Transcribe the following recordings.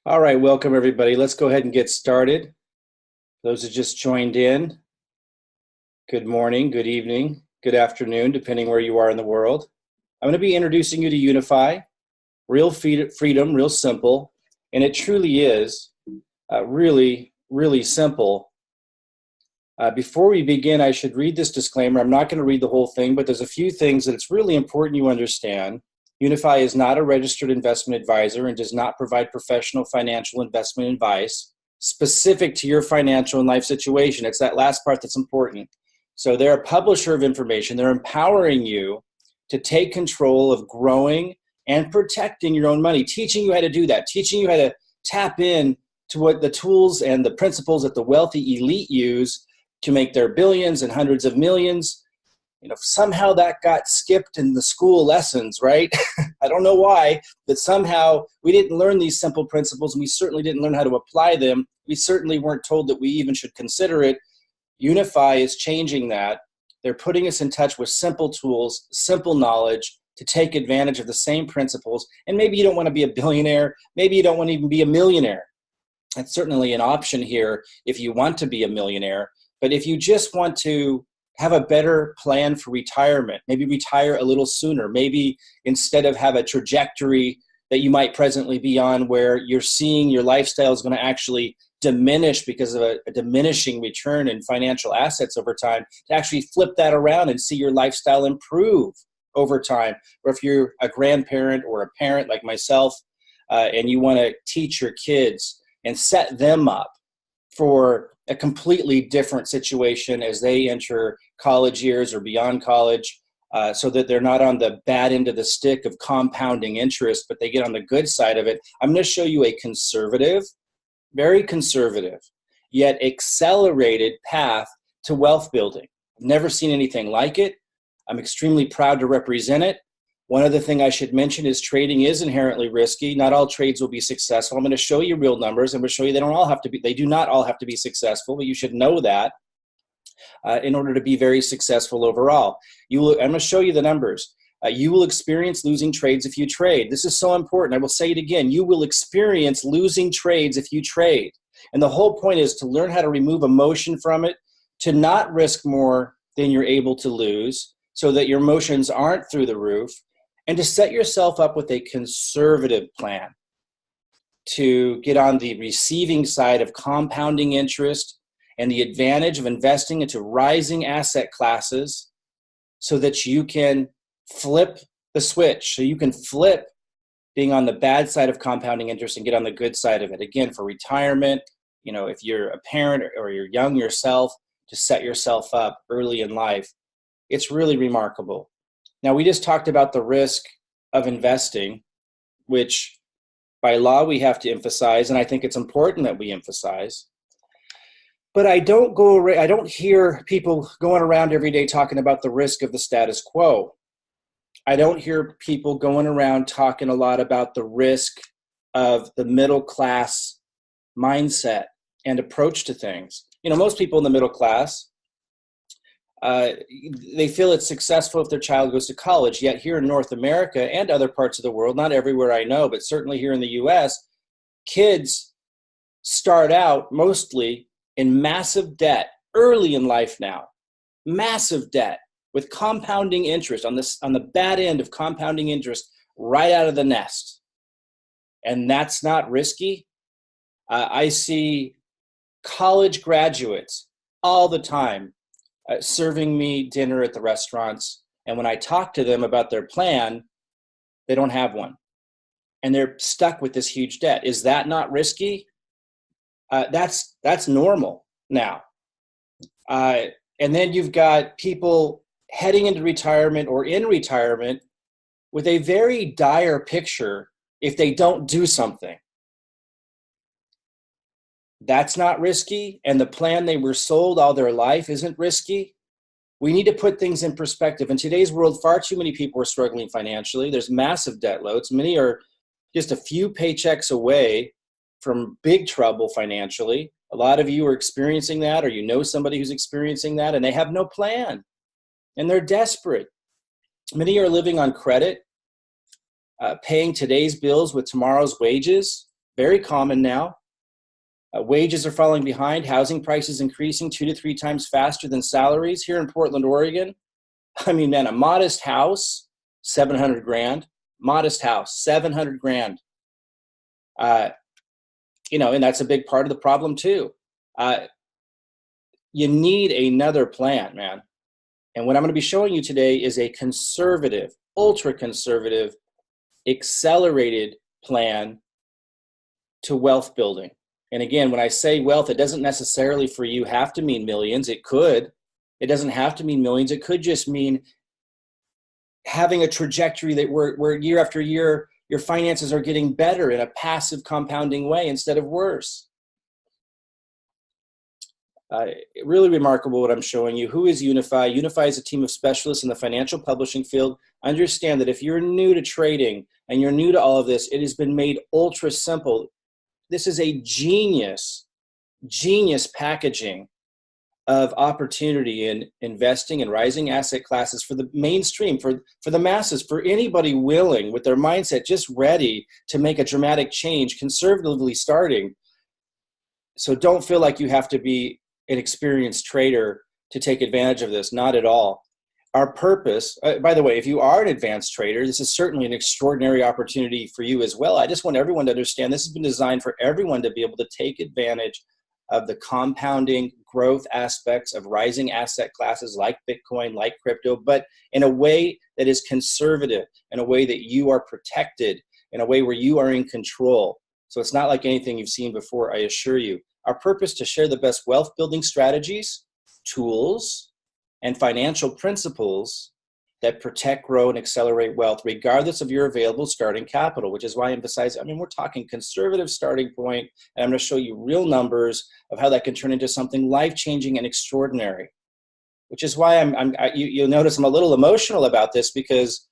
All right, welcome everybody. Let's go ahead and get started. Those who just joined in, good morning, good evening, good afternoon, depending where you are in the world. I'm going to be introducing you to Unify, real freedom, real simple, and it truly is really, really simple. Before we begin, I should read this disclaimer. I'm not going to read the whole thing, but there's a few things that it's really important you understand. Unify is not a registered investment advisor and does not provide professional financial investment advice specific to your financial and life situation. It's that last part that's important. So they're a publisher of information. They're empowering you to take control of growing and protecting your own money, teaching you how to do that, teaching you how to tap in to what the tools and the principles that the wealthy elite use to make their billions and hundreds of millions. Somehow that got skipped in the school lessons, right? I don't know why, but somehow we didn't learn these simple principles, and we certainly didn't learn how to apply them. We certainly weren't told that we even should consider it. Unify is changing that. They're putting us in touch with simple tools, simple knowledge to take advantage of the same principles. And maybe you don't want to be a billionaire. Maybe you don't want to even be a millionaire. That's certainly an option here if you want to be a millionaire. But if you just want to have a better plan for retirement, maybe retire a little sooner, maybe instead of have a trajectory that you might presently be on where you're seeing your lifestyle is going to actually diminish because of a diminishing return in financial assets over time, to actually flip that around and see your lifestyle improve over time. Or if you're a grandparent or a parent like myself, and you want to teach your kids and set them up for a completely different situation as they enter college years or beyond college, so that they're not on the bad end of the stick of compounding interest, but they get on the good side of it. I'm going to show you a conservative, very conservative, yet accelerated path to wealth building. I've never seen anything like it. I'm extremely proud to represent it. One other thing I should mention is trading is inherently risky. Not all trades will be successful. I'm going to show you real numbers. I'm going to show you they do not all have to be successful, but you should know that in order to be very successful overall. I'm going to show you the numbers. You will experience losing trades if you trade. This is so important. I will say it again. You will experience losing trades if you trade. And the whole point is to learn how to remove emotion from it, to not risk more than you're able to lose so that your emotions aren't through the roof, and to set yourself up with a conservative plan to get on the receiving side of compounding interest and the advantage of investing into rising asset classes so that you can flip the switch. So you can flip being on the bad side of compounding interest and get on the good side of it. Again, for retirement, if you're a parent or you're young yourself, to set yourself up early in life. It's really remarkable. Now, we just talked about the risk of investing, which by law we have to emphasize, and I think it's important that we emphasize. But I don't hear people going around every day talking about the risk of the status quo. I don't hear people going around talking a lot about the risk of the middle class mindset and approach to things. Most people in the middle class, they feel it's successful if their child goes to college. Yet here in North America and other parts of the world, not everywhere I know, but certainly here in the US, kids start out mostly in massive debt early in life now. Massive debt with compounding interest on the bad end of compounding interest right out of the nest. And that's not risky. I see college graduates all the time serving me dinner at the restaurants. And when I talk to them about their plan, they don't have one. And they're stuck with this huge debt. Is that not risky? That's normal now. And then you've got people heading into retirement or in retirement with a very dire picture if they don't do something. That's not risky, and the plan they were sold all their life isn't risky. We need to put things in perspective. In today's world, far too many people are struggling financially. There's massive debt loads. Many are just a few paychecks away from big trouble financially. A lot of you are experiencing that, or you know somebody who's experiencing that, and they have no plan, and they're desperate. Many are living on credit, paying today's bills with tomorrow's wages. very common now. Wages are falling behind, housing prices increasing 2 to 3 times faster than salaries here in Portland, Oregon. I mean, man, a modest house, 700 grand, modest house, 700 grand. And that's a big part of the problem too. You need another plan, man. And what I'm going to be showing you today is a conservative, ultra conservative, accelerated plan to wealth building. And again, when I say wealth, it doesn't necessarily for you have to mean millions. It could. It doesn't have to mean millions. It could just mean having a trajectory that where year after year, your finances are getting better in a passive compounding way instead of worse. Really remarkable what I'm showing you. Who is Unifi? Unifi is a team of specialists in the financial publishing field. Understand that if you're new to trading and you're new to all of this, it has been made ultra simple. This is a genius packaging of opportunity in investing in rising asset classes for the mainstream, for the masses, for anybody willing with their mindset just ready to make a dramatic change, conservatively starting. So don't feel like you have to be an experienced trader to take advantage of this. Not at all. Our purpose, by the way, if you are an advanced trader, this is certainly an extraordinary opportunity for you as well. I just want everyone to understand this has been designed for everyone to be able to take advantage of the compounding growth aspects of rising asset classes like Bitcoin, like crypto, but in a way that is conservative, in a way that you are protected, in a way where you are in control. So it's not like anything you've seen before, I assure you. Our purpose to share the best wealth building strategies, tools, and financial principles that protect, grow, and accelerate wealth, regardless of your available starting capital, which is why I emphasize, we're talking conservative starting point, and I'm going to show you real numbers of how that can turn into something life-changing and extraordinary, which is why you'll notice I'm a little emotional about this, because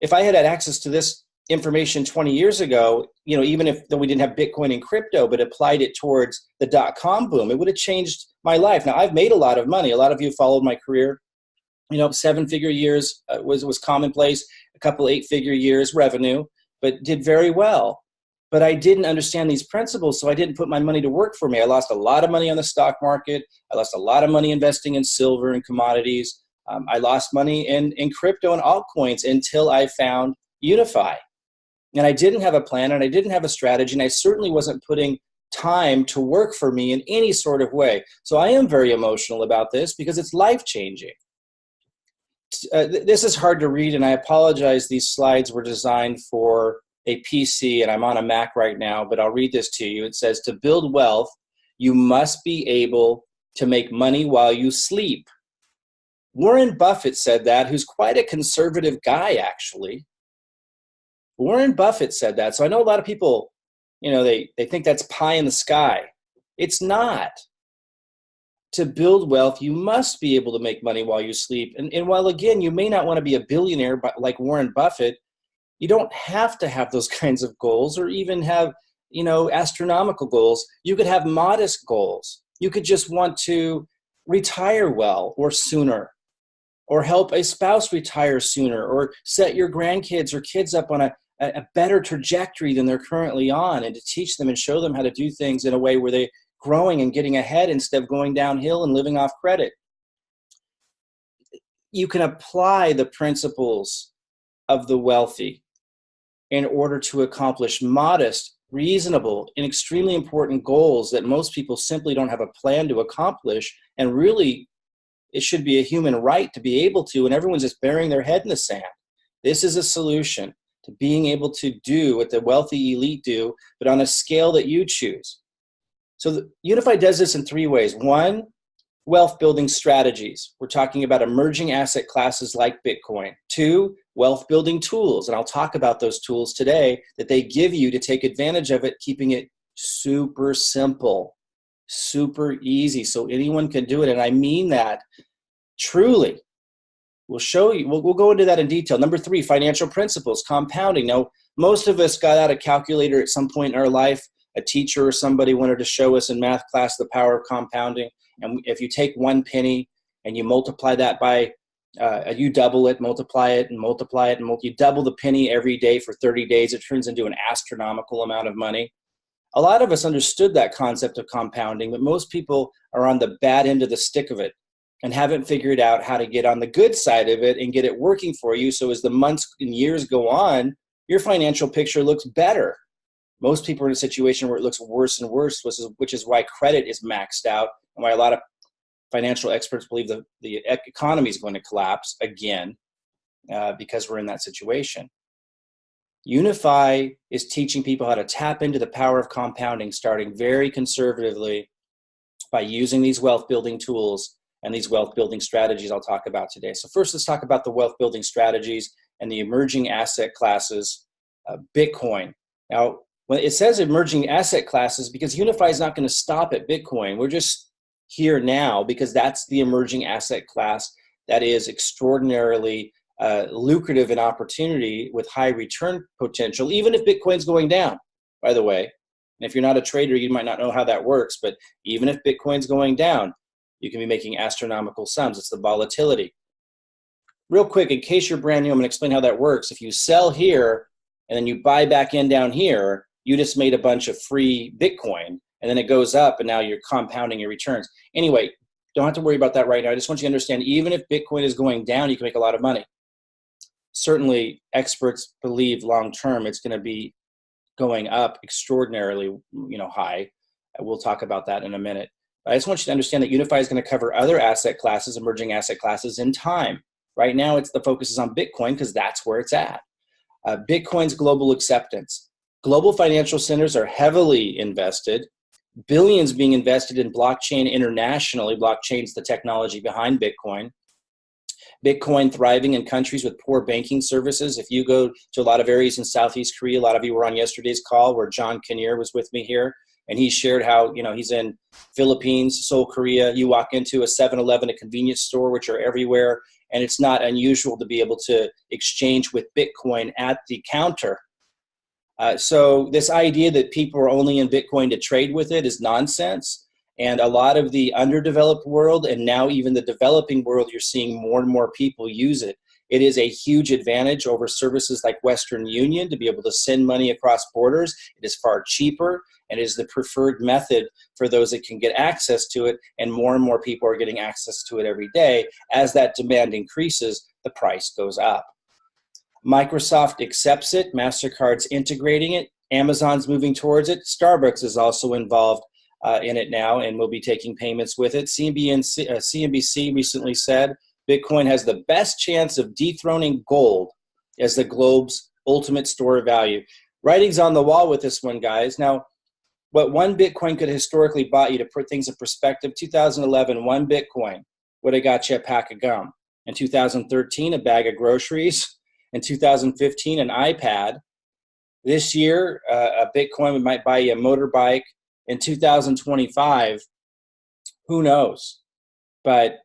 if I had access to this information 20 years ago, even if we didn't have Bitcoin and crypto, but applied it towards the dot-com boom, it would have changed my life. Now, I've made a lot of money. A lot of you followed my career. 7-figure years was commonplace, a couple 8-figure years revenue, but did very well. But I didn't understand these principles, so I didn't put my money to work for me. I lost a lot of money on the stock market. I lost a lot of money investing in silver and commodities. I lost money in crypto and altcoins until I found Unifi. And I didn't have a plan, and I didn't have a strategy, and I certainly wasn't putting time to work for me in any sort of way. So I am very emotional about this because it's life-changing. This is hard to read, and I apologize. These slides were designed for a PC, and I'm on a Mac right now, but I'll read this to you. It says, to build wealth, you must be able to make money while you sleep. Warren Buffett said that, who's quite a conservative guy, actually. Warren Buffett said that. So I know a lot of people, they think that's pie in the sky. It's not. To build wealth, you must be able to make money while you sleep. And while, again, you may not want to be a billionaire like Warren Buffett, you don't have to have those kinds of goals or even have, astronomical goals. You could have modest goals. You could just want to retire well or sooner, or help a spouse retire sooner, or set your grandkids or kids up on a better trajectory than they're currently on, and to teach them and show them how to do things in a way where they're growing and getting ahead instead of going downhill and living off credit. You can apply the principles of the wealthy in order to accomplish modest, reasonable, and extremely important goals that most people simply don't have a plan to accomplish, and really it should be a human right to be able to, and everyone's just burying their head in the sand. This is a solution to being able to do what the wealthy elite do, but on a scale that you choose. So Unifi does this in 3 ways. 1, wealth building strategies. We're talking about emerging asset classes like Bitcoin. 2, wealth building tools. And I'll talk about those tools today that they give you to take advantage of it, keeping it super simple, super easy, so anyone can do it. And I mean that truly. We'll show you, we'll go into that in detail. Number 3, financial principles, compounding. Now, most of us got out a calculator at some point in our life. A teacher or somebody wanted to show us in math class the power of compounding. And if you take 1 penny and you multiply that by, you double it, multiply it, and multiply it, and you double the penny every day for 30 days, it turns into an astronomical amount of money. A lot of us understood that concept of compounding, but most people are on the bad end of the stick of it and haven't figured out how to get on the good side of it and get it working for you. So as the months and years go on, your financial picture looks better. Most people are in a situation where it looks worse and worse, which is why credit is maxed out and why a lot of financial experts believe the economy is going to collapse again because we're in that situation. Unify is teaching people how to tap into the power of compounding, starting very conservatively by using these wealth building tools and these wealth building strategies I'll talk about today. So first, let's talk about the wealth building strategies and the emerging asset classes, Bitcoin. Now, when it says emerging asset classes, because Unify is not going to stop at Bitcoin. We're just here now because that's the emerging asset class that is extraordinarily lucrative and opportunity with high return potential, even if Bitcoin's going down, by the way. And if you're not a trader, you might not know how that works, but even if Bitcoin's going down, you can be making astronomical sums. It's the volatility. Real quick, in case you're brand new, I'm going to explain how that works. If you sell here and then you buy back in down here, you just made a bunch of free Bitcoin, and then it goes up, and now you're compounding your returns. Anyway, don't have to worry about that right now. I just want you to understand, even if Bitcoin is going down, you can make a lot of money. Certainly, experts believe long-term it's going to be going up extraordinarily, high. We'll talk about that in a minute. I just want you to understand that Unify is going to cover other asset classes, emerging asset classes in time. Right now, the focus is on Bitcoin because that's where it's at. Bitcoin's global acceptance. Global financial centers are heavily invested, billions being invested in blockchain internationally. Blockchain's the technology behind Bitcoin. Bitcoin thriving in countries with poor banking services. If you go to a lot of areas in Southeast Korea, a lot of you were on yesterday's call where John Kinnear was with me here, and he shared how, he's in Philippines, Seoul, Korea. You walk into a 7-Eleven, a convenience store, which are everywhere, and it's not unusual to be able to exchange with Bitcoin at the counter. So this idea that people are only in Bitcoin to trade with it is nonsense. And a lot of the underdeveloped world, and now even the developing world, you're seeing more and more people use it. It is a huge advantage over services like Western Union to be able to send money across borders. It is far cheaper, and it is the preferred method for those that can get access to it, and more people are getting access to it every day. As that demand increases, the price goes up. Microsoft accepts it, MasterCard's integrating it, Amazon's moving towards it, Starbucks is also involved in it now and will be taking payments with it. CNBC recently said Bitcoin has the best chance of dethroning gold as the globe's ultimate store of value. Writing's on the wall with this one, guys. Now, what one Bitcoin could historically bought you, to put things in perspective, 2011, one Bitcoin would have got you a pack of gum. In 2013, a bag of groceries. In 2015, an iPad. This year, a Bitcoin might buy you a motorbike. In 2025, who knows? But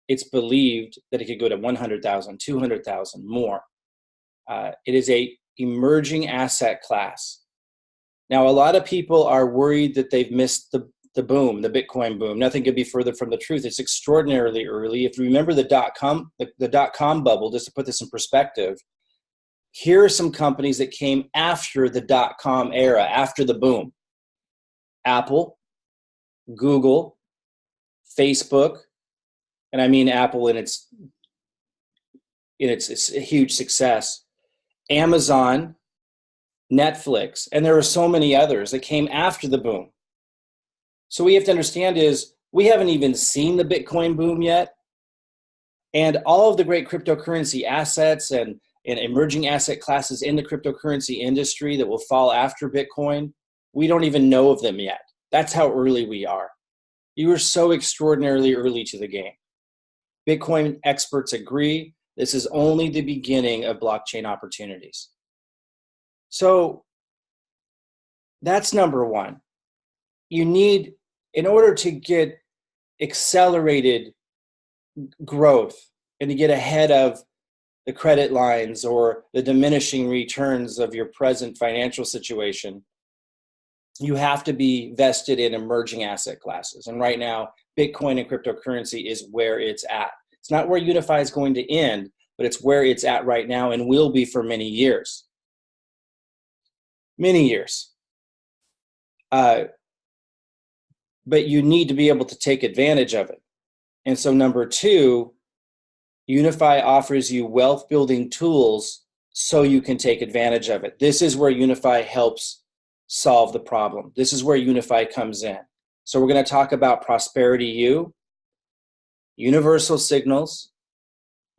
it's believed that it could go to 100,000, 200,000 more. It is a emerging asset class. Now, a lot of people are worried that they've missed the boom, the Bitcoin boom. Nothing could be further from the truth. It's extraordinarily early. If you remember the dot-com bubble, just to put this in perspective, here are some companies that came after the dot-com era, after the boom. Apple, Google, Facebook, and I mean Apple in its huge success, Amazon, Netflix, and there are so many others that came after the boom. So what we have to understand is we haven't even seen the Bitcoin boom yet, and all of the great cryptocurrency assets and emerging asset classes in the cryptocurrency industry that will fall after Bitcoin, we don't even know of them yet. That's how early we are. You are so extraordinarily early to the game. Bitcoin experts agree this is only the beginning of blockchain opportunities. So that's number one. You need, in order to get accelerated growth and to get ahead of the credit lines or the diminishing returns of your present financial situation, you have to be vested in emerging asset classes. And right now, Bitcoin and cryptocurrency is where it's at. It's not where Unify is going to end, but it's where it's at right now and will be for many years. Many years. But you need to be able to take advantage of it. And so number two, Unifi offers you wealth building tools so you can take advantage of it. This is where Unifi helps solve the problem. This is where Unifi comes in. So we're going to talk about Prosperity U, universal signals,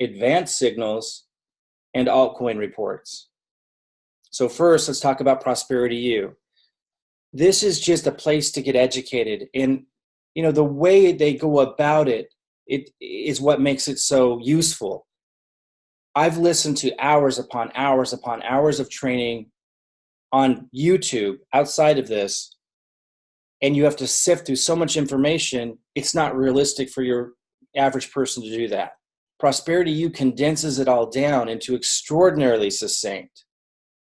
advanced signals, and altcoin reports. So first, let's talk about Prosperity U. This is just a place to get educated. And, you know, the way they go about it, it is what makes it so useful. I've listened to hours upon hours upon hours of training on YouTube outside of this, and you have to sift through so much information, it's not realistic for your average person to do that. Prosperity U condenses it all down into extraordinarily succinct,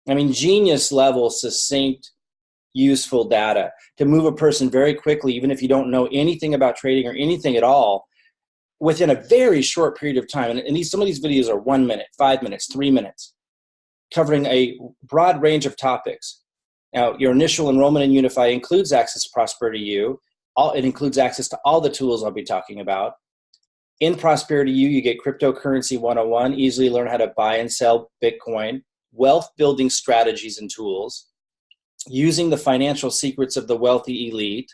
I mean, genius level, succinct, useful data to move a person very quickly, even if you don't know anything about trading or anything at all, within a very short period of time. And some of these videos are 1 minute, 5 minutes, 3 minutes, covering a broad range of topics. Now, your initial enrollment in Unifi includes access to Prosperity U. It includes access to all the tools I'll be talking about. In Prosperity U, you get Cryptocurrency 101, easily learn how to buy and sell Bitcoin, wealth building strategies and tools, using the financial secrets of the wealthy elite,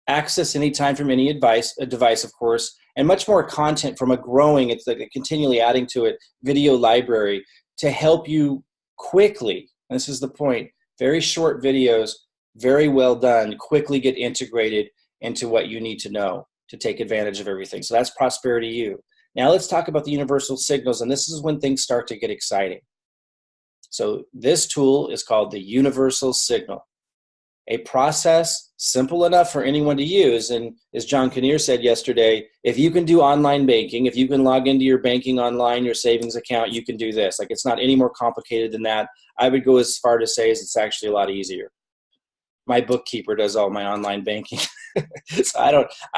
access anytime from any device, of course, and much more content from a growing, it's like continually adding to it, video library to help you quickly, and this is the point, very short videos, very well done, quickly get integrated into what you need to know to take advantage of everything. So that's Prosperity U. Now let's talk about the universal signals, and this is when things start to get exciting. So this tool is called the universal signal, a process simple enough for anyone to use. And as John Kinnear said yesterday, if you can do online banking, if you can log into your banking online, your savings account, you can do this. Like, it's not any more complicated than that. I would go as far to say as it's actually a lot easier. My bookkeeper does all my online banking. So I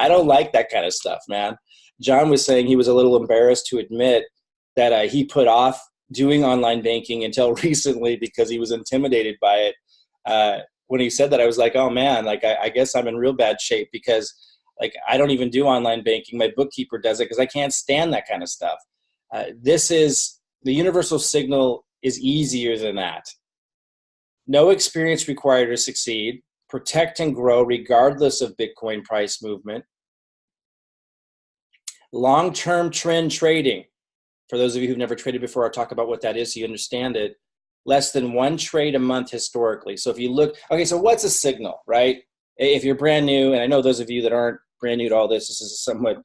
don't like that kind of stuff, man. John was saying he was a little embarrassed to admit that he put off doing online banking until recently because he was intimidated by it. When he said that, I was like, oh man, like I guess I'm in real bad shape because like I don't even do online banking. My bookkeeper does it because I can't stand that kind of stuff. This is the universal signal is easier than that. No experience required to succeed. Protect and grow regardless of Bitcoin price movement. Long-term trend trading. For those of you who've never traded before, I'll talk about what that is so you understand it. Less than one trade a month historically. So if you look, okay, so what's a signal, right? If you're brand new, and I know those of you that aren't brand new to all this, this is somewhat,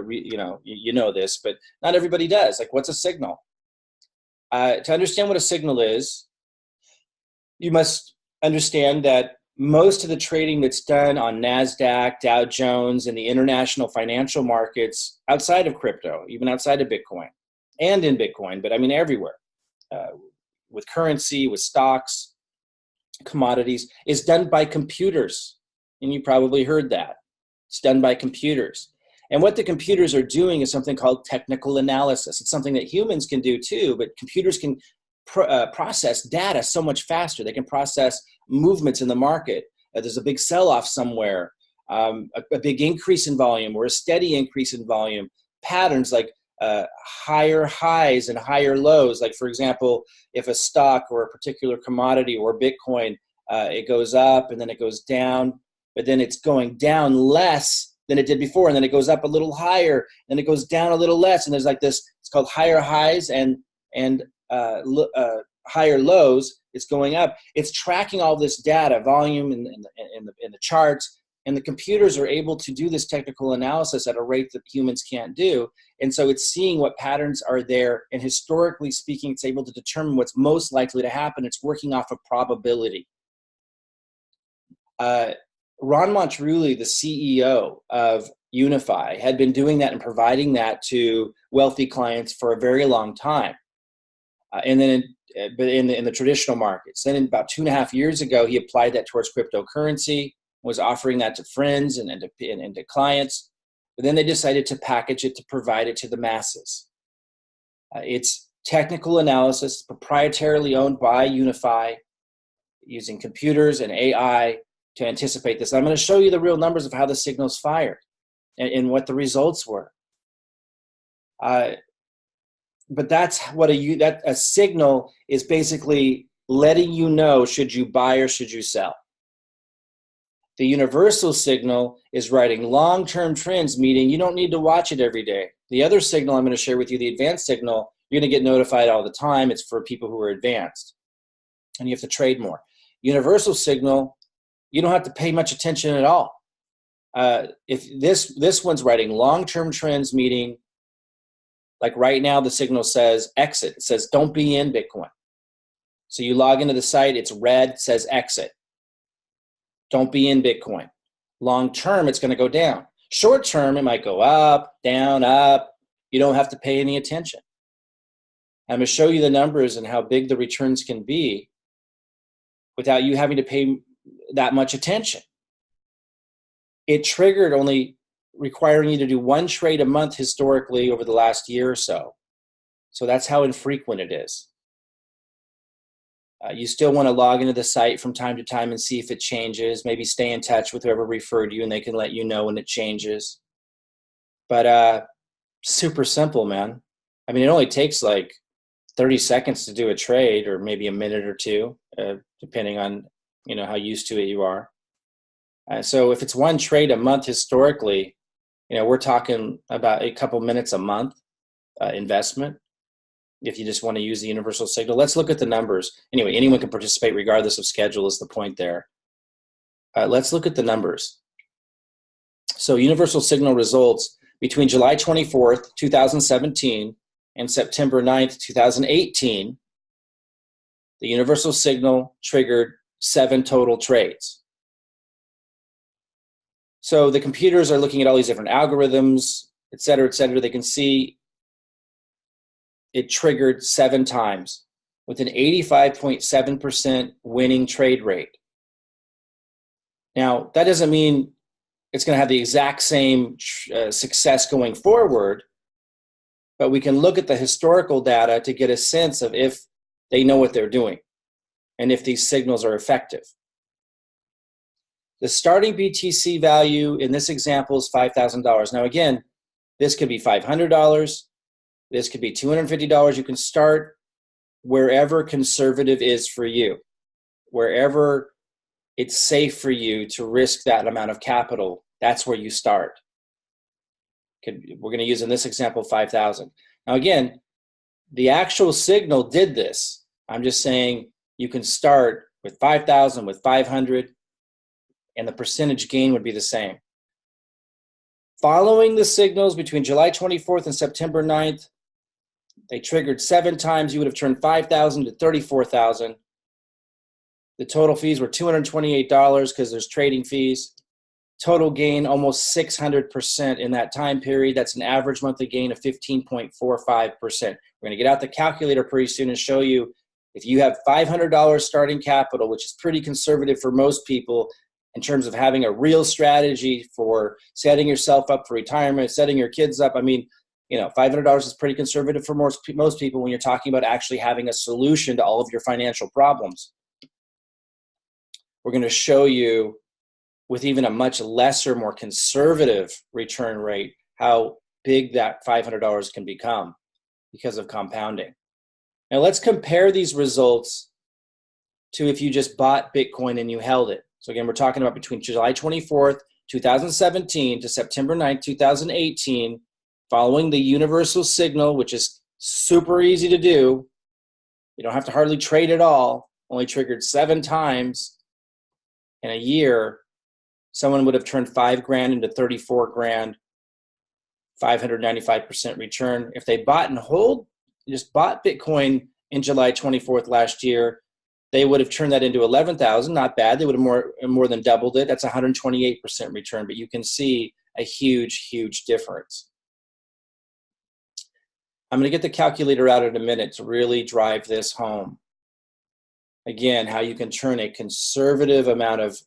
you know this, but not everybody does. Like, what's a signal? To understand what a signal is, you must understand that most of the trading that's done on NASDAQ, Dow Jones, and the international financial markets outside of crypto, even outside of Bitcoin, and in Bitcoin, but I mean everywhere, with currency, with stocks, commodities, is done by computers. And you probably heard that. It's done by computers. And what the computers are doing is something called technical analysis. It's something that humans can do too, but computers can process data so much faster. They can process movements in the market. There's a big sell-off somewhere, a big increase in volume or a steady increase in volume, patterns like higher highs and higher lows. Like, for example, if a stock or a particular commodity or Bitcoin, it goes up and then it goes down, but then it's going down less than it did before, and then it goes up a little higher, and it goes down a little less, and there's like this, it's called higher highs and higher lows. It's going up. It's tracking all this data, volume in the charts, and the computers are able to do this technical analysis at a rate that humans can't do. And so it's seeing what patterns are there, and historically speaking, it's able to determine what's most likely to happen. It's working off of probability. Ron Monterulli, the CEO of Unifi, had been doing that and providing that to wealthy clients for a very long time. And then in the traditional markets. Then about 2.5 years ago, he applied that towards cryptocurrency, was offering that to friends and to clients. But then they decided to package it to provide it to the masses. It's technical analysis, proprietarily owned by Unifi, using computers and AI to anticipate this. I'm going to show you the real numbers of how the signal's fired and what the results were. But that's what a signal is, basically letting you know, should you buy or should you sell. The universal signal is writing long-term trends, meaning you don't need to watch it every day. The other signal I'm going to share with you, the advanced signal, you're going to get notified all the time. It's for people who are advanced, and you have to trade more. Universal signal, you don't have to pay much attention at all. If this one's writing long-term trends, meaning like right now the signal says exit. It says don't be in Bitcoin. So you log into the site, it's red, says exit. Don't be in Bitcoin. Long term, it's going to go down. Short term, it might go up, down, up. You don't have to pay any attention. I'm going to show you the numbers and how big the returns can be without you having to pay that much attention. It triggered only requiring you to do one trade a month historically over the last year or so. So that's how infrequent it is. You still want to log into the site from time to time and see if it changes. Maybe stay in touch with whoever referred you and they can let you know when it changes. But super simple, man. I mean, it only takes like 30 seconds to do a trade, or maybe a minute or two, depending on how used to it you are. So if it's one trade a month historically, we're talking about a couple minutes a month investment. If you just want to use the universal signal, let's look at the numbers. Anyway, anyone can participate regardless of schedule is the point there. Let's look at the numbers. So universal signal results between July 24th, 2017 and September 9th, 2018, the universal signal triggered 7 total trades. So the computers are looking at all these different algorithms, et cetera, et cetera. They can see it triggered 7 times with an 85.7% winning trade rate. Now, that doesn't mean it's going to have the exact same success going forward, but we can look at the historical data to get a sense of if they know what they're doing and if these signals are effective. The starting BTC value in this example is $5,000. Now, again, this could be $500. This could be $250. You can start wherever conservative is for you, wherever it's safe for you to risk that amount of capital. That's where you start. We're going to use in this example 5,000. Now, again, the actual signal did this. I'm just saying you can start with 5,000, with 500, and the percentage gain would be the same. Following the signals between July 24th and September 9th, they triggered 7 times. You would have turned 5,000 to 34,000. The total fees were $228 because there's trading fees. Total gain almost 600% in that time period. That's an average monthly gain of 15.45%. We're going to get out the calculator pretty soon and show you if you have $500 starting capital, which is pretty conservative for most people in terms of having a real strategy for setting yourself up for retirement, setting your kids up. I mean, $500 is pretty conservative for most people when you're talking about actually having a solution to all of your financial problems. We're going to show you with even a much lesser, more conservative return rate, how big that $500 can become because of compounding. Now let's compare these results to if you just bought Bitcoin and you held it. So again, we're talking about between July 24th, 2017 to September 9th, 2018, following the universal signal, which is super easy to do. You don't have to hardly trade at all, only triggered 7 times in a year. Someone would have turned $5,000 into $34,000, 595% return. If they bought and hold, just bought Bitcoin in July 24th last year, they would have turned that into 11,000. Not bad. They would have more than doubled it. That's 128% return. But you can see a huge, huge difference. I'm going to get the calculator out in a minute to really drive this home. Again, how you can turn a conservative amount of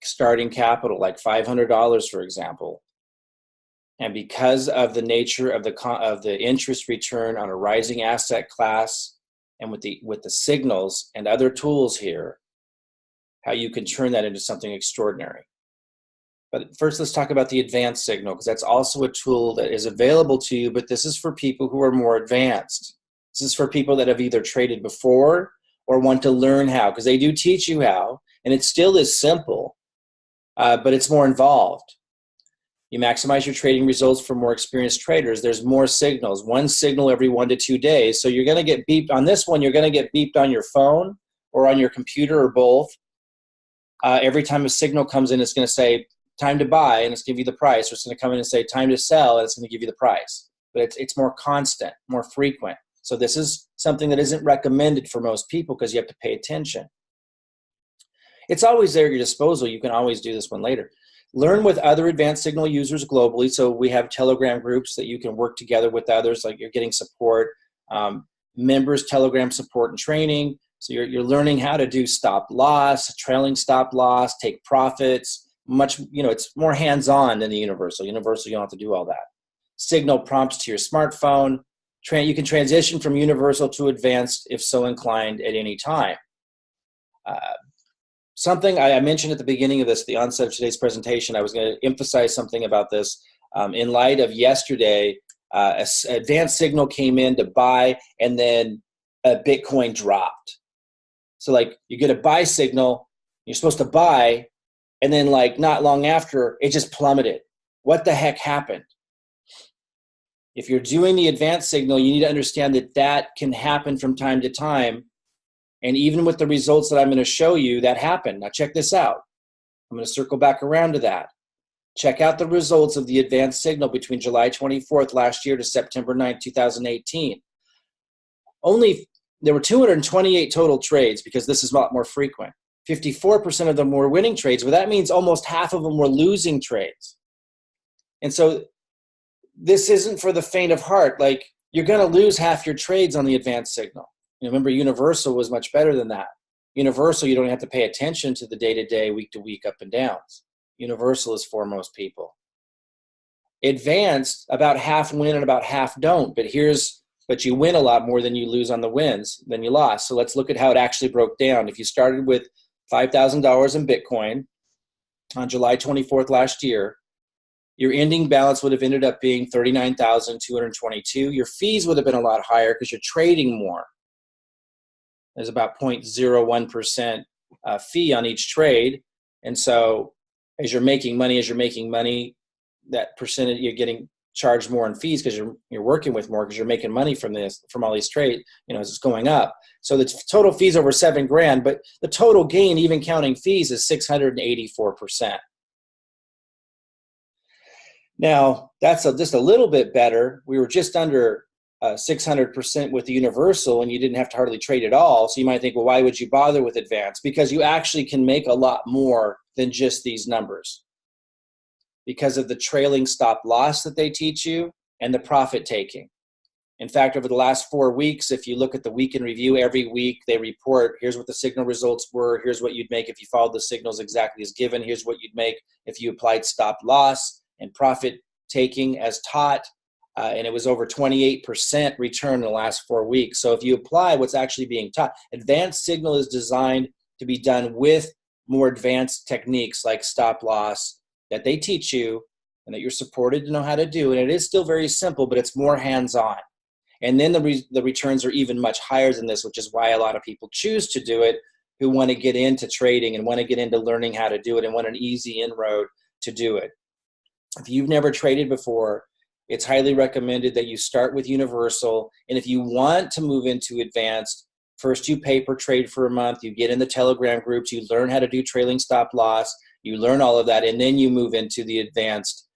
starting capital, like $500, for example, and because of the nature of the interest return on a rising asset class, and with the signals and other tools here, how you can turn that into something extraordinary. But first, let's talk about the advanced signal, because that's also a tool that is available to you, but this is for people who are more advanced. This is for people that have either traded before or want to learn how, because they do teach you how, and it still is simple, but it's more involved. You maximize your trading results for more experienced traders. There's more signals, one signal every 1 to 2 days. So you're going to get beeped on this one. You're going to get beeped on your phone or on your computer or both. Every time a signal comes in, it's going to say time to buy, and it's going to give you the price. Or it's going to come in and say time to sell, and it's going to give you the price. But it's more constant, more frequent. So this is something that isn't recommended for most people because you have to pay attention. It's always there at your disposal. You can always do this one later. Learn with other advanced signal users globally. So we have Telegram groups that you can work together with others, like you're getting support, members, Telegram support and training. So you're learning how to do stop loss, trailing stop loss, take profits. Much, it's more hands-on than the Universal. Universal, you don't have to do all that. Signal prompts to your smartphone. You can transition from Universal to Advanced if so inclined at any time. Something I mentioned at the beginning of the onset of today's presentation, I was going to emphasize something about this. In light of yesterday, Advanced Signal came in to buy, and then Bitcoin dropped. So like you get a buy signal, you're supposed to buy, and then like not long after, it just plummeted. What the heck happened? If you're doing the advanced signal, you need to understand that that can happen from time to time. And even with the results that I'm going to show you, that happened. Now check this out. I'm going to circle back around to that. Check out the results of the advanced signal between July 24th last year to September 9th, 2018. There were 228 total trades, because this is a lot more frequent. 54% of them were winning trades. Well, that means almost half of them were losing trades. And so this isn't for the faint of heart. Like, you're going to lose half your trades on the advanced signal. Remember, Universal was much better than that. Universal, you don't have to pay attention to the day-to-day, week-to-week up and downs. Universal is for most people. Advanced, about half win and about half don't. But you win a lot more than you lose on the wins than you lost. So let's look at how it actually broke down. If you started with $5,000 in Bitcoin on July 24th last year, your ending balance would have ended up being $39,222. Your fees would have been a lot higher because you're trading more. There's about 0.01% fee on each trade. And so as you're making money, that percentage, you're getting charged more in fees because you're working with more, because you're making money from all these trades, as it's going up. So the total fees over $7,000, but the total gain, even counting fees, is 684%. Now, that's just a little bit better. We were just under 600% with the Universal, and you didn't have to hardly trade at all. So you might think, well, why would you bother with Advanced? Because you actually can make a lot more than just these numbers, because of the trailing stop loss that they teach you and the profit taking. In fact, over the last 4 weeks, if you look at the week in review, every week they report, here's what the signal results were, here's what you'd make if you followed the signals exactly as given, here's what you'd make if you applied stop loss and profit taking as taught, and it was over 28% return in the last 4 weeks. So if you apply what's actually being taught, advanced signal is designed to be done with more advanced techniques like stop loss that they teach you and that you're supported to know how to do. And it is still very simple, but it's more hands-on. And then the returns are even much higher than this, which is why a lot of people choose to do it, who want to get into trading and want to get into learning how to do it and want an easy inroad to do it. If you've never traded before, it's highly recommended that you start with Universal. And if you want to move into advanced, first you pay per trade for a month, you get in the Telegram groups, you learn how to do trailing stop loss, you learn all of that, and then you move into the advanced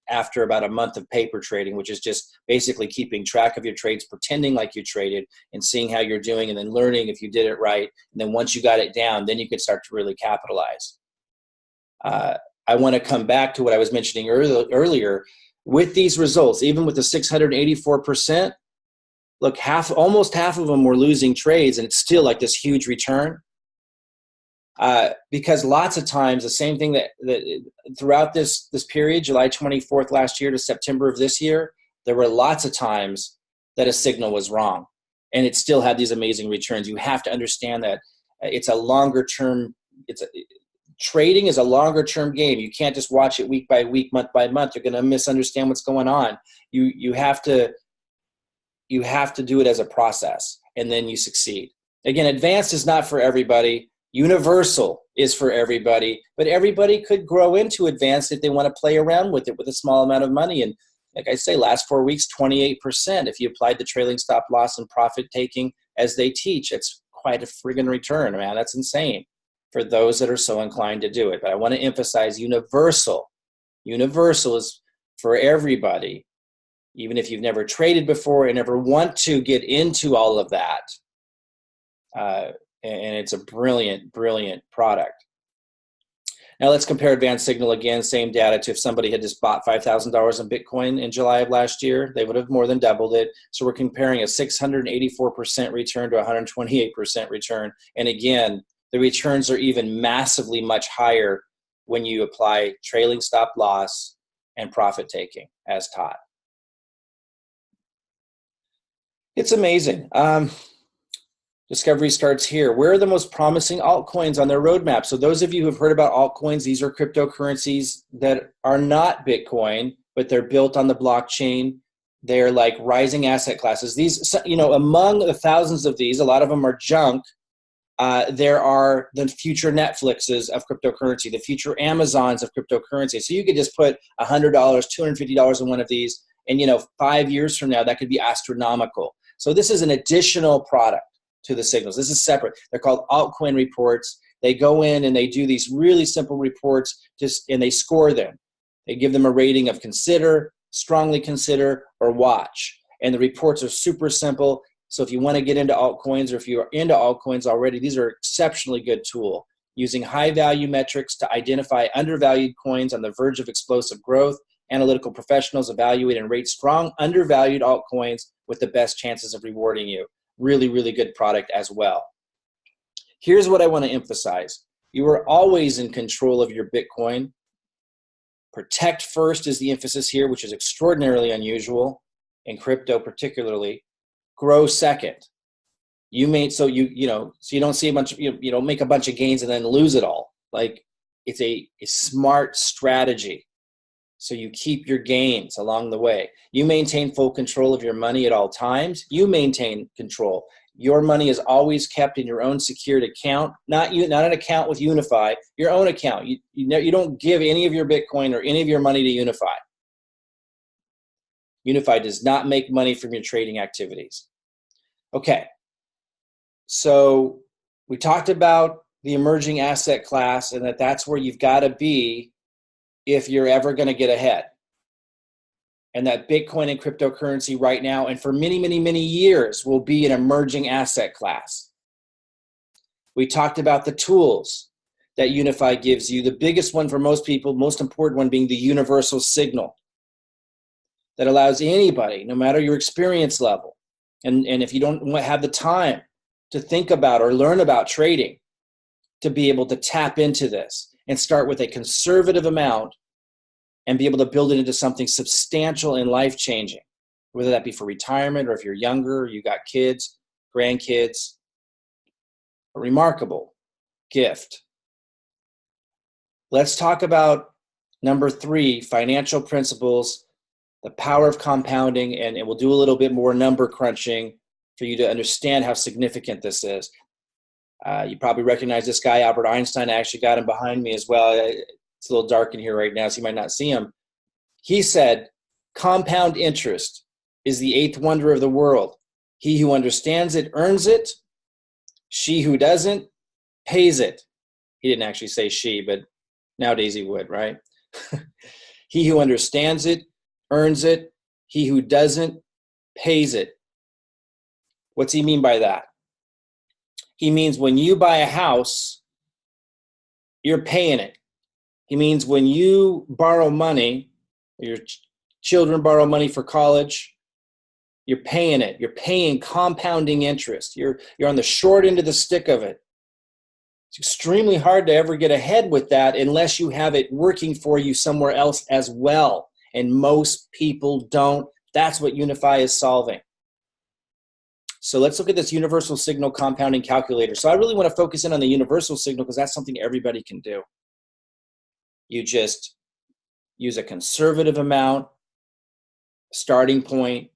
after about a month of paper trading, which is just basically keeping track of your trades, pretending like you traded, and seeing how you're doing, and then learning if you did it right. And then once you got it down, then you could start to really capitalize. I want to come back to what I was mentioning earlier. With these results, even with the 684%, look, almost half of them were losing trades, and it's still like this huge return. Because lots of times, the same thing that throughout this period, July 24th last year to September of this year, there were lots of times that a signal was wrong, and it still had these amazing returns. You have to understand that it's a longer term trading is a longer term game. You can't just watch it week by week, month by month. You're going to misunderstand what's going on. You have to do it as a process, and then you succeed. Again, advanced is not for everybody. Universal is for everybody, but everybody could grow into advanced if they want to play around with it with a small amount of money. And like I say, last 4 weeks, 28%. If you applied the trailing stop loss and profit taking as they teach, it's quite a friggin' return, man. That's insane for those that are so inclined to do it. But I want to emphasize universal. Universal is for everybody, even if you've never traded before and never want to get into all of that. And it's a brilliant, brilliant product. Now let's compare Advanced Signal again, same data, to if somebody had just bought $5,000 in Bitcoin in July of last year, they would have more than doubled it. So we're comparing a 684% return to 128% return. And again, the returns are even massively much higher when you apply trailing stop loss and profit taking as taught. It's amazing. Discovery starts here. Where are the most promising altcoins on their roadmap? So those of you who have heard about altcoins, these are cryptocurrencies that are not Bitcoin, but they're built on the blockchain. They're like rising asset classes. These, among the thousands of these, a lot of them are junk. There are the future Netflixes of cryptocurrency, the future Amazons of cryptocurrency. So you could just put $100, $250 in one of these, and 5 years from now, that could be astronomical. So this is an additional product to the signals. This is separate. They're called altcoin reports. They go in and they do these really simple reports, and they score them. They give them a rating of consider, strongly consider, or watch. And the reports are super simple. So if you want to get into altcoins, or if you are into altcoins already, these are an exceptionally good tool. Using high value metrics to identify undervalued coins on the verge of explosive growth, analytical professionals evaluate and rate strong undervalued altcoins with the best chances of rewarding you. Really, really good product as well. Here's what I want to emphasize. You are always in control of your Bitcoin. Protect first is the emphasis here, which is extraordinarily unusual in crypto particularly. Grow second. You don't see a bunch of, you don't make a bunch of gains and then lose it all. Like, it's a smart strategy. So you keep your gains along the way. You maintain full control of your money at all times. You maintain control. Your money is always kept in your own secured account, not an account with Unify, your own account. You don't give any of your Bitcoin or any of your money to Unify. Unify does not make money from your trading activities. Okay, so we talked about the emerging asset class and that's where you've got to be if you're ever going to get ahead. And that Bitcoin and cryptocurrency right now and for many, many, many years will be an emerging asset class. We talked about the tools that Unify gives you. The biggest one for most people, most important one being the universal signal that allows anybody, no matter your experience level, and if you don't have the time to think about or learn about trading, to be able to tap into this and start with a conservative amount and be able to build it into something substantial and life-changing, whether that be for retirement or if you're younger, you got kids, grandkids. A remarkable gift. Let's talk about number 3, financial principles, the power of compounding, and we'll do a little bit more number crunching for you to understand how significant this is. You probably recognize this guy, Albert Einstein. I actually got him behind me as well. It's a little dark in here right now, so you might not see him. He said, compound interest is the 8th wonder of the world. He who understands it earns it. She who doesn't pays it. He didn't actually say she, but nowadays he would, right? He who understands it earns it. He who doesn't pays it. What's he mean by that? He means when you buy a house, you're paying it. He means when you borrow money, your children borrow money for college, you're paying it. You're paying compounding interest. You're on the short end of the stick of it. It's extremely hard to ever get ahead with that unless you have it working for you somewhere else as well. And most people don't. That's what Unify is solving. So let's look at this universal signal compounding calculator. So I really want to focus in on the universal signal because that's something everybody can do. You just use a conservative amount, starting point,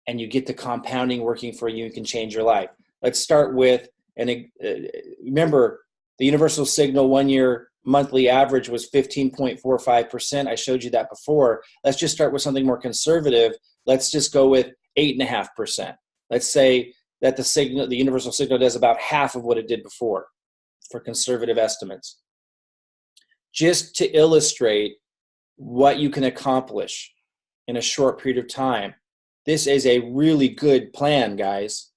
and you get the compounding working for you. You can change your life. Let's start with, remember, the universal signal 1 year monthly average was 15.45%. I showed you that before. Let's just start with something more conservative. Let's just go with 8.5%. Let's say that the universal signal does about half of what it did before for conservative estimates. Just to illustrate what you can accomplish in a short period of time. This is a really good plan, guys.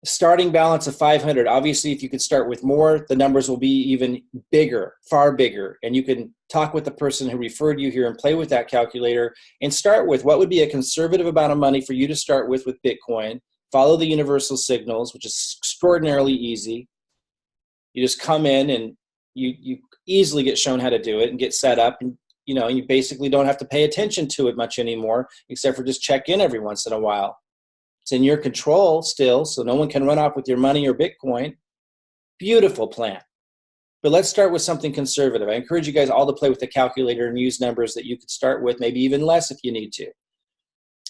Starting balance of 500. Obviously, if you could start with more, the numbers will be even bigger, far bigger. And you can talk with the person who referred you here and play with that calculator and start with what would be a conservative amount of money for you to start with Bitcoin. Follow the universal signals, which is extraordinarily easy. You just come in and you easily get shown how to do it and get set up. And you basically don't have to pay attention to it much anymore, except for just check in every once in a while. It's in your control still, so no one can run off with your money or Bitcoin. Beautiful plan. But let's start with something conservative. I encourage you guys all to play with the calculator and use numbers that you could start with, maybe even less if you need to.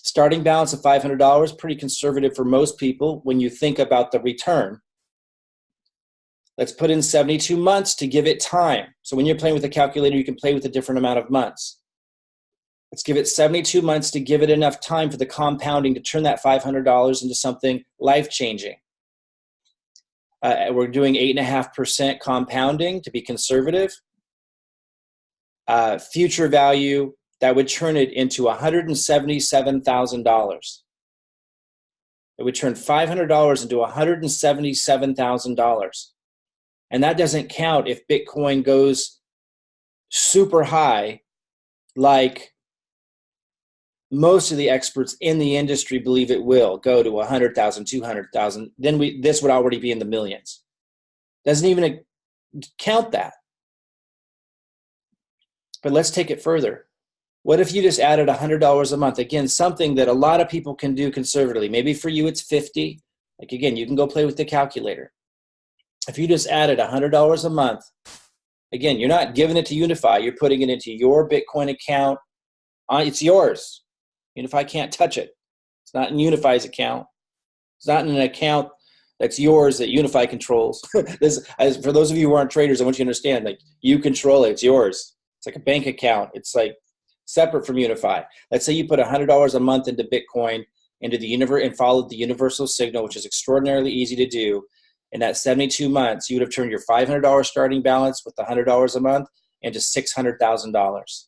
Starting balance of $500, pretty conservative for most people when you think about the return. Let's put in 72 months to give it time. So when you're playing with the calculator, you can play with a different amount of months. Let's give it 72 months to give it enough time for the compounding to turn that $500 into something life-changing. We're doing 8.5% compounding to be conservative. Future value, that would turn it into $177,000. It would turn $500 into $177,000. And that doesn't count if Bitcoin goes super high, like most of the experts in the industry believe it will go to 100,000, 200,000. Then this would already be in the millions. Doesn't even count that. But let's take it further. What if you just added $100 a month? Again, something that a lot of people can do conservatively. Maybe for you it's 50. Like again, you can go play with the calculator. If you just added $100 a month, again, you're not giving it to Unify. You're putting it into your Bitcoin account. It's yours. Unify can't touch it. It's not in Unify's account. It's not in an account that's yours that Unify controls. For those of you who aren't traders, I want you to understand, like, you control it. It's yours. It's like a bank account. It's like separate from Unify. Let's say you put $100 a month into Bitcoin, into the universe, and followed the universal signal, which is extraordinarily easy to do. In that 72 months, you would have turned your $500 starting balance with the $100 a month into $600,000.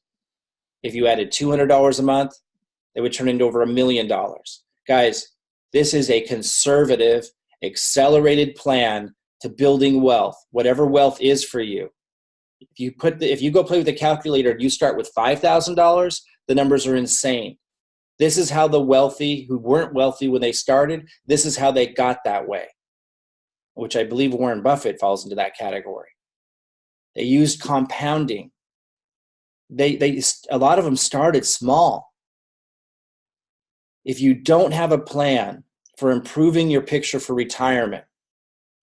If you added $200 a month, it would turn into over $1 million. Guys, this is a conservative, accelerated plan to building wealth, whatever wealth is for you. If you go play with the calculator and you start with $5,000, the numbers are insane. This is how the wealthy who weren't wealthy when they started, this is how they got that way, which I believe Warren Buffett falls into that category. They used compounding. A lot of them started small. If you don't have a plan for improving your picture for retirement,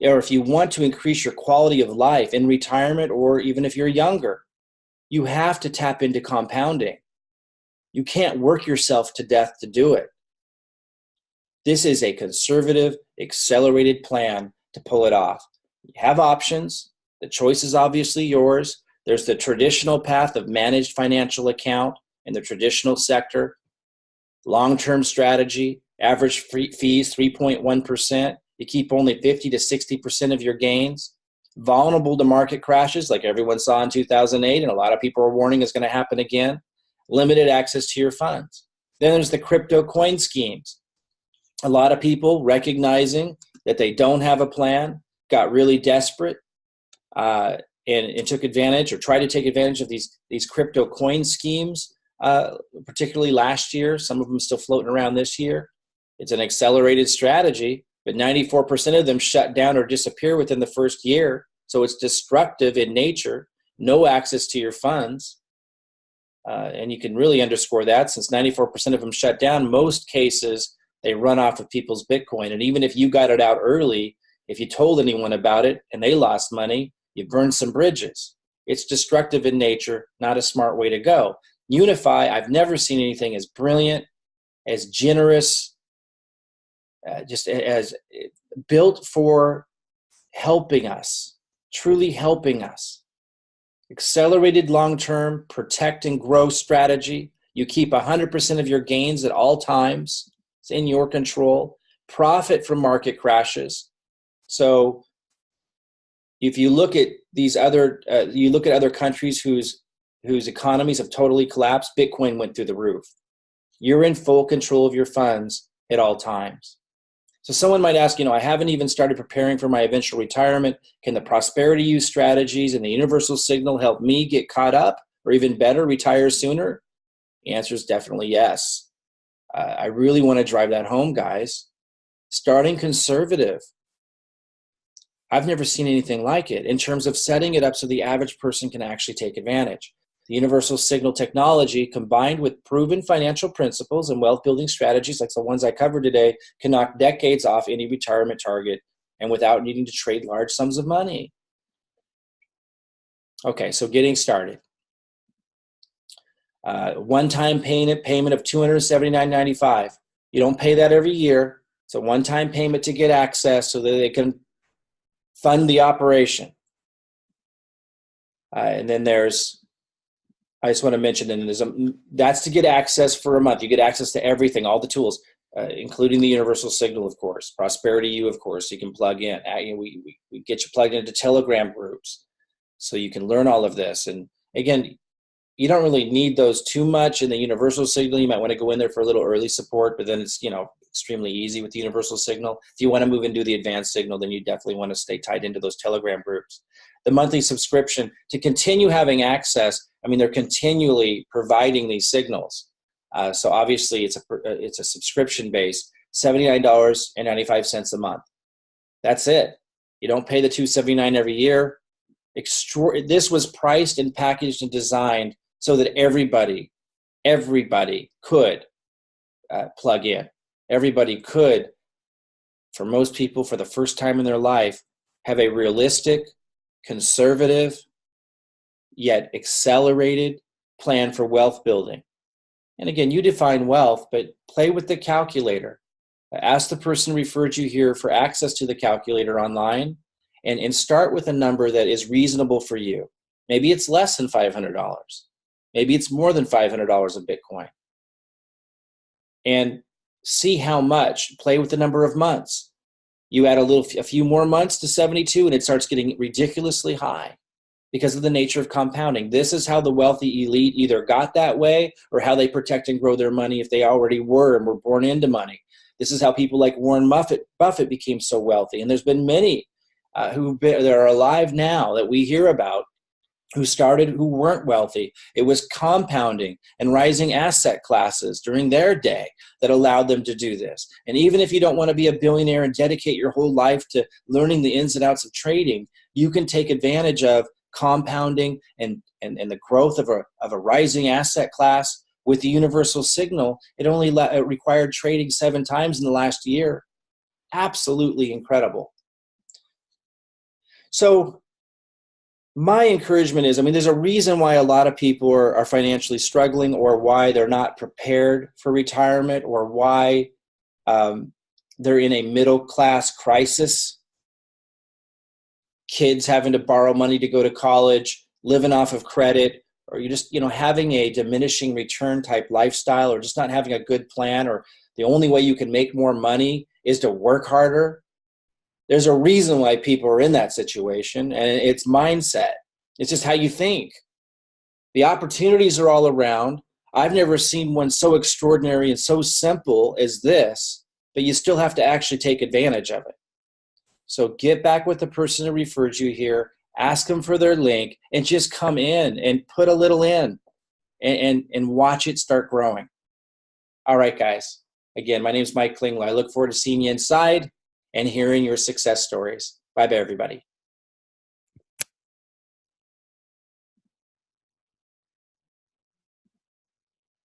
or if you want to increase your quality of life in retirement, or even if you're younger, you have to tap into compounding. You can't work yourself to death to do it. This is a conservative, accelerated plan to pull it off. You have options. The choice is obviously yours. There's the traditional path of managed financial account in the traditional sector. Long-term strategy, average fees 3.1%. You keep only 50 to 60% of your gains. Vulnerable to market crashes like everyone saw in 2008, and a lot of people are warning is going to happen again. Limited access to your funds. Then there's the crypto coin schemes. A lot of people recognizing that they don't have a plan, got really desperate, and took advantage or tried to take advantage of these crypto coin schemes, particularly last year. Some of them still floating around this year. It's an accelerated strategy, but 94% of them shut down or disappear within the first year. So it's destructive in nature, no access to your funds. And you can really underscore that since 94% of them shut down. Most cases, they run off with people's Bitcoin. And even if you got it out early, if you told anyone about it and they lost money, you burned some bridges. It's destructive in nature, not a smart way to go. Unifi, I've never seen anything as brilliant, as generous, just as built for helping us, truly helping us. Accelerated long-term protect and grow strategy. You keep 100% of your gains at all times. It's in your control. Profit from market crashes. So if you look at these other, you look at other countries whose economies have totally collapsed, Bitcoin went through the roof. You're in full control of your funds at all times. So someone might ask, I haven't even started preparing for my eventual retirement. Can the prosperity use strategies and the universal signal help me get caught up, or even better, retire sooner? The answer is definitely yes. I really want to drive that home, guys. Starting conservative. I've never seen anything like it in terms of setting it up so the average person can actually take advantage. The universal signal technology, combined with proven financial principles and wealth building strategies like the ones I covered today, can knock decades off any retirement target and without needing to trade large sums of money. Okay, so getting started. One-time payment of $279.95. You don't pay that every year. It's a one-time payment to get access so that they can fund the operation. And then I just want to mention, that's to get access for a month. You get access to everything, all the tools, including the universal signal, of course. Prosperity U, of course, you can plug in. We get you plugged into Telegram groups so you can learn all of this. And again, you don't really need those too much in the universal signal. You might want to go in there for a little early support, but then it's extremely easy with the universal signal. If you want to move into the advanced signal, then you definitely want to stay tied into those Telegram groups. The monthly subscription to continue having access. They're continually providing these signals. So obviously it's a subscription base, $79.95 a month. That's it. You don't pay the $279 every year. This was priced and packaged and designed so that everybody could plug in. Everybody could, for most people, for the first time in their life, have a realistic, conservative, yet accelerated plan for wealth building. And again, you define wealth, but play with the calculator. Ask the person who referred you here for access to the calculator online and start with a number that is reasonable for you. Maybe it's less than $500. Maybe it's more than $500 of Bitcoin. And see how much. Play with the number of months. You add a few more months to 72 and it starts getting ridiculously high because of the nature of compounding. This is how the wealthy elite either got that way or how they protect and grow their money if they already were and were born into money. This is how people like Warren Buffett became so wealthy. And there's been many that are alive now that we hear about who weren't wealthy. It was compounding and rising asset classes during their day that allowed them to do this. And even if you don't want to be a billionaire and dedicate your whole life to learning the ins and outs of trading, you can take advantage of compounding and the growth of a rising asset class with the universal signal. It only required trading 7 times in the last year. Absolutely incredible. So my encouragement is, there's a reason why a lot of people are financially struggling, or why they're not prepared for retirement, or why they're in a middle-class crisis. Kids having to borrow money to go to college, living off of credit, or you just, having a diminishing return type lifestyle, or just not having a good plan, or the only way you can make more money is to work harder. There's a reason why people are in that situation, and it's mindset. It's just how you think. The opportunities are all around. I've never seen one so extraordinary and so simple as this, but you still have to actually take advantage of it. So get back with the person who referred you here, ask them for their link, and just come in and put a little in and watch it start growing. All right, guys. Again, my name is Mike Klingler. I look forward to seeing you inside and hearing your success stories. Bye-bye, everybody.